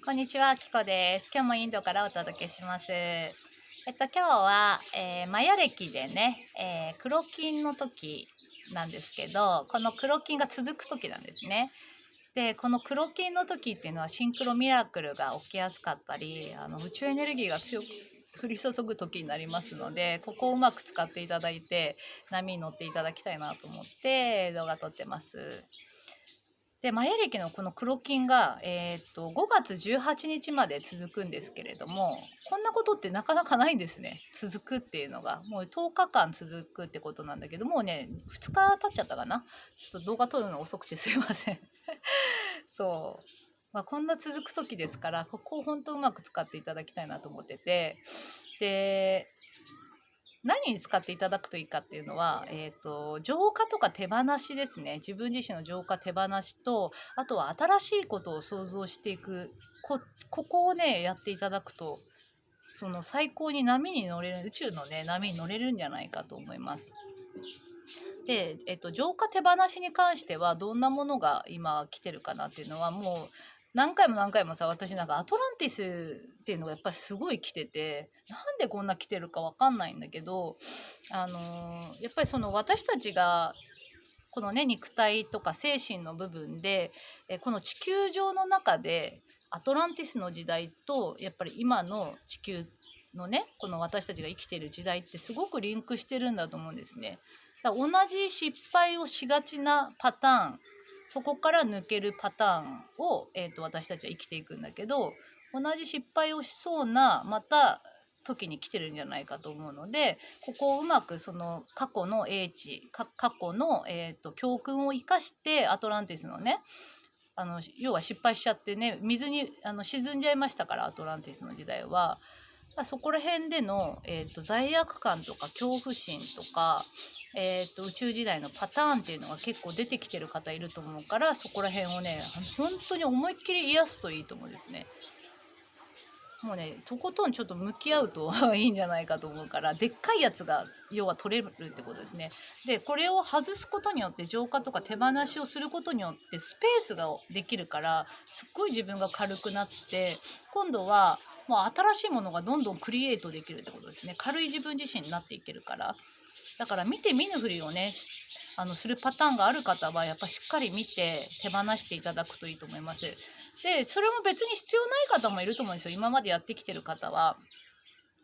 こんにちは、キコです。今日もインドからお届けします。今日は、マヤ暦でね、黒金の時なんですけど、この黒金が続く時なんですね。で、この黒金の時っていうのはシンクロミラクルが起きやすかったり、宇宙エネルギーが強く降り注ぐ時になりますので、ここをうまく使っていただいて波に乗っていただきたいなと思って動画撮ってます。で、マヤ暦のこの黒金が、5月18日まで続くんですけれども、こんなことってなかなかないんですね。続くっていうのが。もう10日間続くってことなんだけど、もうね、2日経っちゃったかな。ちょっと動画撮るの遅くてすいません。そう。まあ、こんな続く時ですから、ここを本当うまく使っていただきたいなと思ってて、で、何に使っていただくといいかっていうのは、浄化とか手放しですね。自分自身の浄化手放しと、あとは新しいことを想像していく。ここをね、やっていただくと、その最高に波に乗れる、宇宙のね、波に乗れるんじゃないかと思います。で、浄化手放しに関してはどんなものが今来てるかなっていうのはもう何回も何回もさ、私なんかアトランティスっていうのがやっぱりすごい来てて、なんでこんな来てるかわかんないんだけど、やっぱりその私たちがこのね、肉体とか精神の部分で、この地球上の中でアトランティスの時代とやっぱり今の地球のね、この私たちが生きている時代ってすごくリンクしてるんだと思うんですね。だから同じ失敗をしがちなパターン、そこから抜けるパターンを、私たちは生きていくんだけど、同じ失敗をしそうなまた時に来てるんじゃないかと思うので、ここをうまくその過去の英知、過去の、教訓を生かしてアトランティスのね、要は失敗しちゃってね、水に沈んじゃいましたから、アトランティスの時代は。そこら辺での、罪悪感とか恐怖心とか、宇宙時代のパターンっていうのが結構出てきてる方いると思うから、そこら辺をね、本当に思いっきり癒すといいと思うんですね。もうね、とことんちょっと向き合うといいんじゃないかと思うから、でっかいやつが要は取れるってことですね。で、これを外すことによって、浄化とか手放しをすることによってスペースができるから、すっごい自分が軽くなって、今度はもう新しいものがどんどんクリエイトできるってことですね。軽い自分自身になっていけるから。だから見て見ぬふりをね、するパターンがある方はやっぱしっかり見て手放していただくといいと思います。で、それも別に必要ない方もいると思うんですよ。今までやってきてる方は。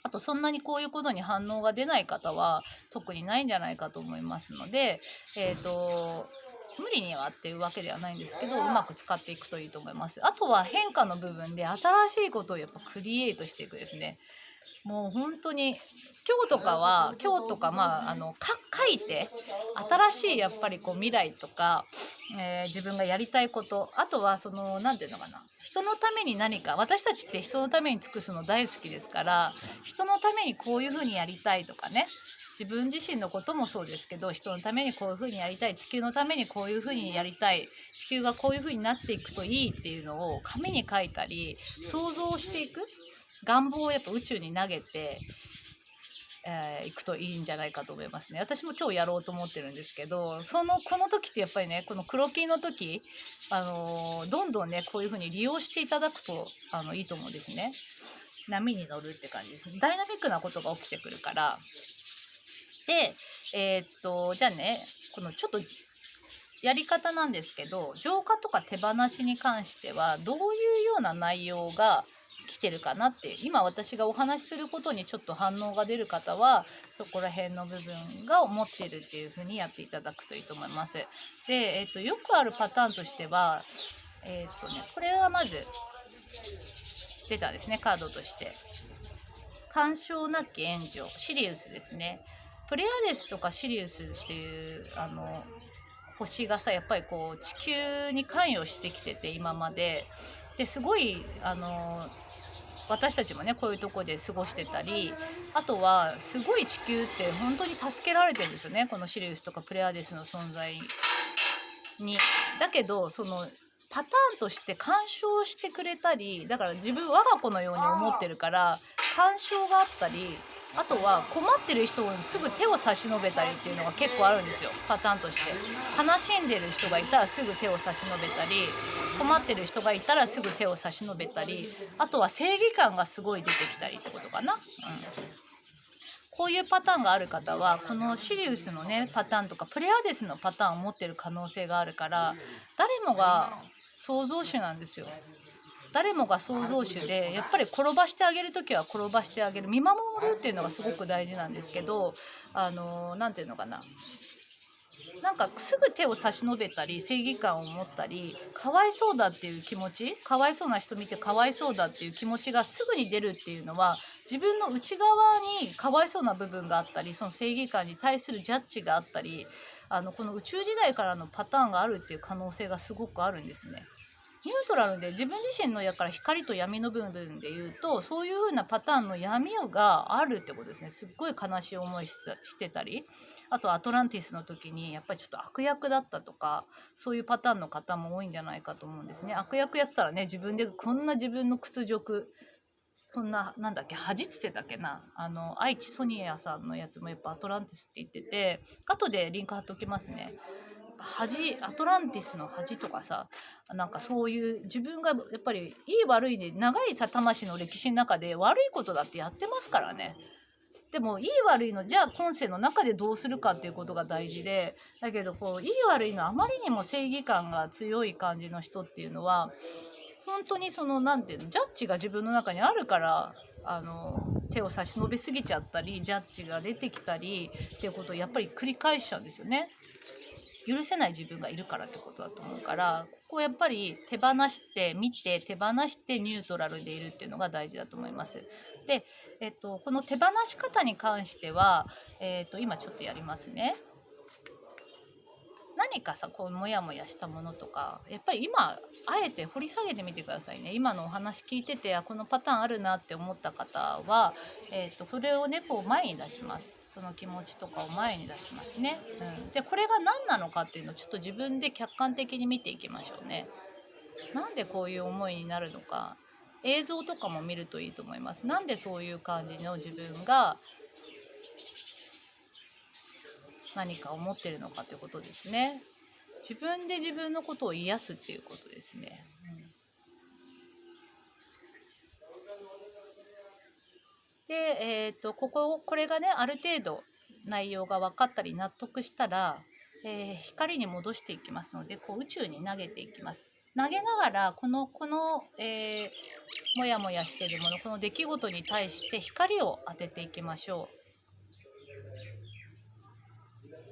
あとそんなにこういうことに反応が出ない方は特にないんじゃないかと思いますので、無理にはっていうわけではないんですけど、うまく使っていくといいと思います。あとは変化の部分で新しいことをやっぱクリエイトしていくですね。もう本当に今日とか書いて新しいやっぱりこう未来とか、自分がやりたいこと、あとはその何て言うのかな、人のために何か、私たちって人のために尽くすの大好きですから、人のためにこういうふうにやりたいとかね、自分自身のこともそうですけど、人のためにこういうふうにやりたい、地球のためにこういうふうにやりたい、地球がこういうふうになっていくといいっていうのを紙に書いたり想像していく、願望をやっぱ宇宙に投げていくといいんじゃないかと思いますね。私も今日やろうと思ってるんですけど、この時ってやっぱりね、この黒金の時、どんどんね、こういう風に利用していただくといいと思うんですね。波に乗るって感じです。ダイナミックなことが起きてくるから。で、じゃあね、このちょっとやり方なんですけど、浄化とか手放しに関してはどういうような内容が来てるかなって、今私がお話しすることにちょっと反応が出る方はそこら辺の部分が思ってるっていう風にやっていただくといいと思います。で、よくあるパターンとしては、これはまず出たですね、カードとして。干渉なき援助、シリウスですね。プレアデスとかシリウスっていう星がさ、やっぱりこう地球に関与してきてて、今まですごい私たちもね、こういうとこで過ごしてたり、あとはすごい地球って本当に助けられてるんですよね、このシリウスとかプレアデスの存在に。だけどそのパターンとして干渉してくれたり、だから自分我が子のように思ってるから干渉があったり、あとは困ってる人にすぐ手を差し伸べたりっていうのが結構あるんですよ、パターンとして。悲しんでる人がいたらすぐ手を差し伸べたり、困ってる人がいたらすぐ手を差し伸べたり、あとは正義感がすごい出てきたりってことかな。こういうパターンがある方はこのシリウスのねパターンとかプレアデスのパターンを持ってる可能性があるから、誰もが創造主なんですよ。誰もが創造主で、やっぱり転ばしてあげる時は転ばしてあげる、見守るっていうのがすごく大事なんですけど、なんていうのかな、なんかすぐ手を差し伸べたり正義感を持ったり、かわいそうだっていう気持ち、かわいそうな人見てかわいそうだっていう気持ちがすぐに出るっていうのは、自分の内側にかわいそうな部分があったり、その正義感に対するジャッジがあったり、この宇宙時代からのパターンがあるっていう可能性がすごくあるんですね。ニュートラルで自分自身のやから光と闇の部分で言うと、そういう風なパターンの闇があるってことですね。すっごい悲しい思いしてたり、あとアトランティスの時にやっぱりちょっと悪役だったとか、そういうパターンの方も多いんじゃないかと思うんですね。悪役やってたらね、自分でこんな自分の屈辱、そんな、なんだっけ、恥っつってたっけな、愛知ソニアさんのやつもやっぱアトランティスって言ってて、後でリンク貼っておきますね。恥、アトランティスの恥とかさ、なんかそういう自分がやっぱりいい悪いで、長いさ魂の歴史の中で悪いことだってやってますからね。でもいい悪いのじゃあ今世の中でどうするかっていうことが大事で、だけどこういい悪いのあまりにも正義感が強い感じの人っていうのは、本当にそのなんていうの、ジャッジが自分の中にあるから、手を差し伸べすぎちゃったりジャッジが出てきたりっていうことをやっぱり繰り返しちゃうんですよね。許せない自分がいるからってことだと思うから、ここをやっぱり手放して見て、手放してニュートラルでいるっていうのが大事だと思います。で、この手放し方に関しては、今ちょっとやりますね。何かさ、こうモヤモヤしたものとか、やっぱり今あえて掘り下げてみてくださいね。今のお話聞いてて、このパターンあるなって思った方は、それをねこう前に出します。その気持ちとかを前に出しますね。でこれが何なのかっていうのをちょっと自分で客観的に見ていきましょうね。なんでこういう思いになるのか、映像とかも見るといいと思います。なんでそういう感じの自分が何か思ってるのかということですね。自分で自分のことを癒すっていうことですね。で、これがねある程度内容が分かったり納得したら、光に戻していきますので、こう宇宙に投げていきます。投げながらモヤモヤしているもの、この出来事に対して光を当てていきましょう。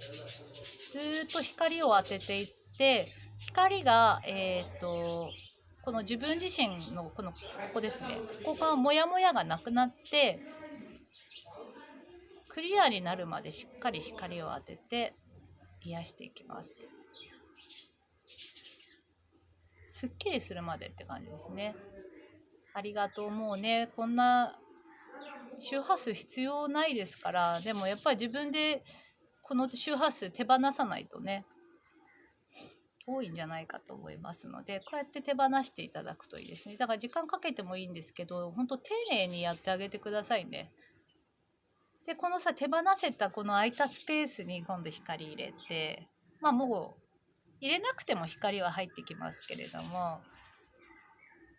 ずっと光を当てていって、光が、この自分自身のここですね、ここがモヤモヤがなくなってクリアになるまでしっかり光を当てて癒していきます。すっきりするまでって感じですね。ありがとう。もうねこんな周波数必要ないですから。でもやっぱり自分でこの周波数手放さないとね多いんじゃないかと思いますので、こうやって手放していただくといいですね。だから時間かけてもいいんですけど、本当丁寧にやってあげてくださいね。でこのさ手放せたこの空いたスペースに今度光入れて、もう入れなくても光は入ってきますけれども、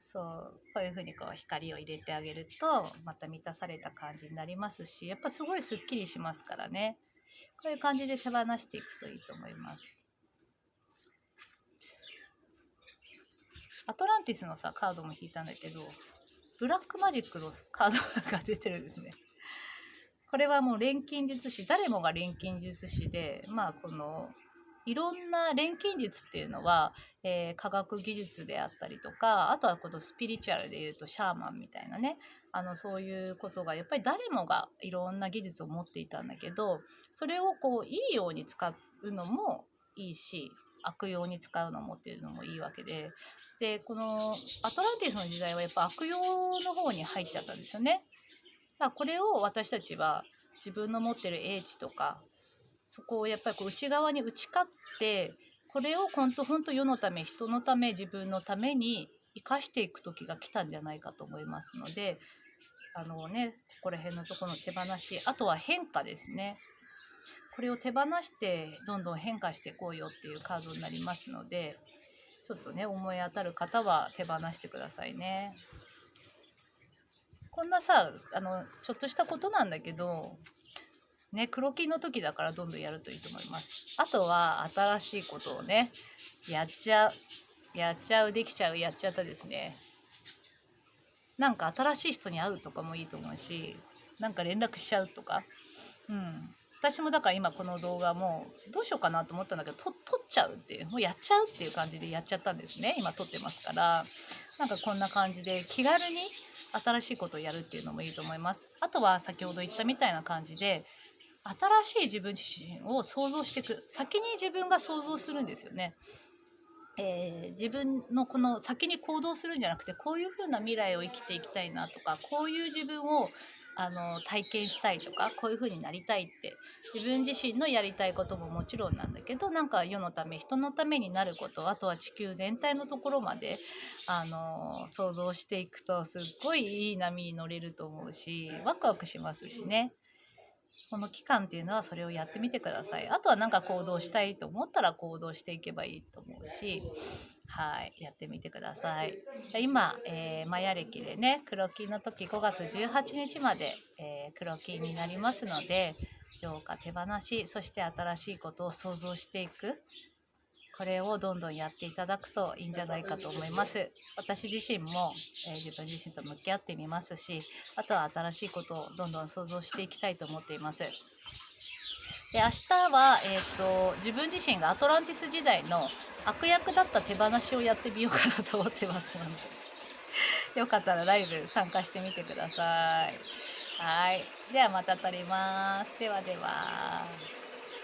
そうこういうふうにこう光を入れてあげるとまた満たされた感じになりますし、やっぱすごいすっきりしますからね。こういう感じで手放していくといいと思います。アトランティスのさカードも引いたんだけど、ブラックマジックのカードが出てるんですね。これはもう錬金術師、誰もが錬金術師で、このいろんな錬金術っていうのは、科学技術であったりとか、あとはこのスピリチュアルでいうとシャーマンみたいなね、そういうことがやっぱり誰もがいろんな技術を持っていたんだけど、それをこういいように使うのもいいし、悪用に使うのもっていうのもいいわけで、でこのアトランティスの時代はやっぱ悪用の方に入っちゃったんですよね。だからこれを私たちは自分の持ってる英知とか、そこをやっぱりこう内側に打ち勝って、これを本当世のため人のため自分のために生かしていく時が来たんじゃないかと思いますので、ここら辺のところの手放し、あとは変化ですね。これを手放してどんどん変化していこうよっていうカードになりますので、ちょっとね思い当たる方は手放してくださいね。こんなさちょっとしたことなんだけどね、黒金の時だからどんどんやるといいと思います。あとは新しいことをねやっちゃうできちゃうやっちゃったですね。なんか新しい人に会うとかもいいと思うし、なんか連絡しちゃうとか、私もだから今この動画もどうしようかなと思ったんだけど、撮っちゃうっていう、もうやっちゃうっていう感じでやっちゃったんですね。今撮ってますから、なんかこんな感じで気軽に新しいことをやるっていうのもいいと思います。あとは先ほど言ったみたいな感じで新しい自分自身を想像していく。先に自分が想像するんですよね。自分のこの先に行動するんじゃなくて、こういう風な未来を生きていきたいなとか、こういう自分を体験したいとか、こういう風になりたいって自分自身のやりたいことももちろんなんだけど、なんか世のため人のためになること、あとは地球全体のところまで想像していくとすっごいいい波に乗れると思うし、ワクワクしますしね。この期間っていうのはそれをやってみてください。あとはなんか行動したいと思ったら行動していけばいいと思うし、はい、やってみてください。今、マヤ暦でね、黒金の時5月18日まで、黒金になりますので、浄化手放し、そして新しいことを想像していく。これをどんどんやっていただくといいんじゃないかと思います。私自身も、自分自身と向き合ってみますし、あとは新しいことをどんどん想像していきたいと思っています。で、明日は、自分自身がアトランティス時代の悪役だった手放しをやってみようかなと思ってますので、よかったらライブ参加してみてください。はい。ではまた撮ります。ではでは。